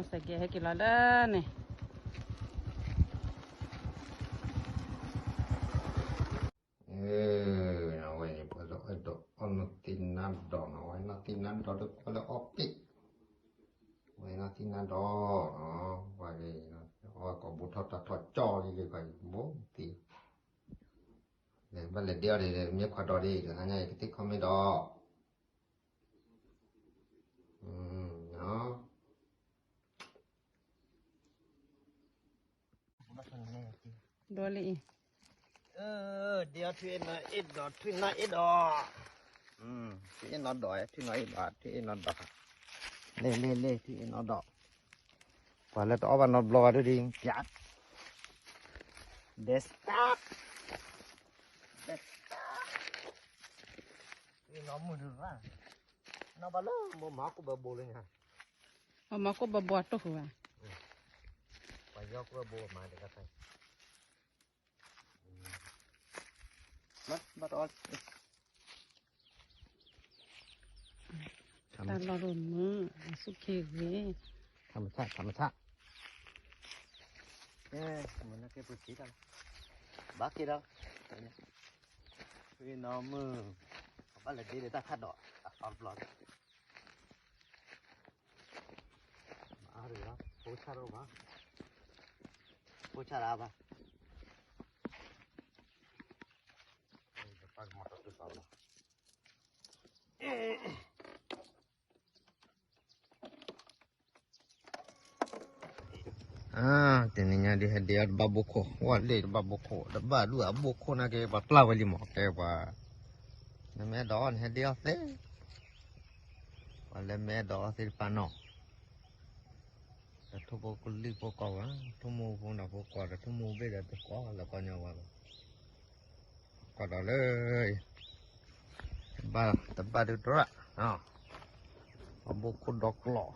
nó sẽ ghé cái là đó này nào vậy bây giờ ở đó nó tin nam đó nó tin nam đó được gọi là optic vậy nó tin nam đó vậy nó có bút thọ cho đi vậy bố thì để bây giờ điều để miếng khoa đó đi rồi anh này cái tích không đó nó đôi lì điều thuyền là ít đó thuyền là ít đó thuyền nó đỏ thuyền nó ít đó thuyền nó đỏ lên thuyền nó đỏ và là đó nó bò đó đi chặt desktop nó mua được ra nó bao lâu mua máu của bồ lên hả mà có bờ bọt đâu hả phải do của bồ mà để cái mất all ta lo rồi mưa sụp kì ghê thầm sát mình cái bút chỉ đâu bác kia đâu vì nó mưa bắt là đi để ta khát đỏ on vlog mà rồi đó pocha đâu mà pocha ra ba pakai motor tu salah teninya di hadiah babuko wale babuko daba dua babuko nage bapla wali mo ke ba me don hadiah te wale me do sil pano thu bo kulli bo ko wa thu mu bo na bo ko thu mu be da ko la ko nya wa ko da le ba được đó babuko dok lo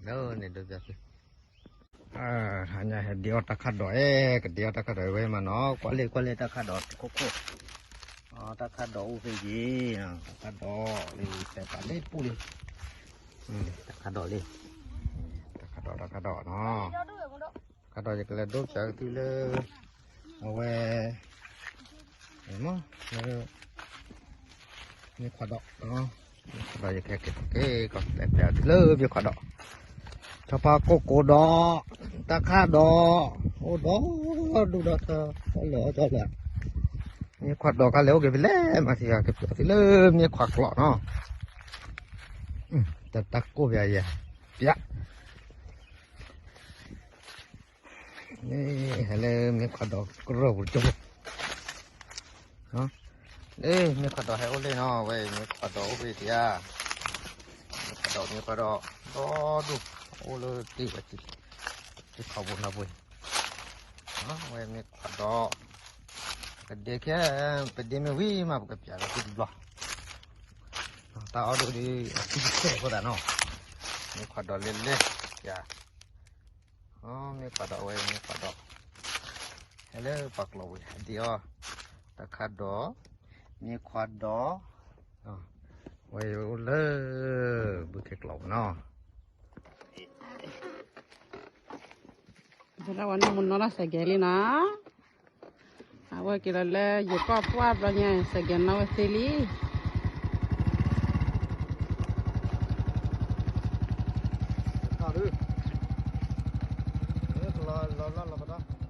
đó này được rồi hanya dia tak ada ke dia tak ada we mana kuali tak ada koko tak ada uji tak ada li tak ada puli tak ada li tak ada no tak ada je kala dok cak tu le we emang ni kada no kada je ke ko tak le je kada Thapa cô đó ta khá đó ô đó đủ đó cho lỡ như khoát đó cá lếu cái lẽ mà thì cái lớn như khoát lọ nó ta cô về vậy dạ này hay là như khoát đó có rầu chung đó đây như khoát đó hay ôn lên nó về như khoát đó về thì như khoát đó đó đủ ô lơ tí vậy thì khẩu bột nào vậy đó vậy mình bắt đó cái đấy cái đấy mình vi mà cái chả là cái gì tao được đi cái xe của ta nó mình bắt đó lên ya mình bắt đó vậy mình bắt đó hello bạc lầu đi ta bắt đó mình bắt đó vậy ô lơ bực cái lầu nó Jadi warna munora segeli na, awak kira le jika apa banyak segen na wasili. Tahu, ini kalau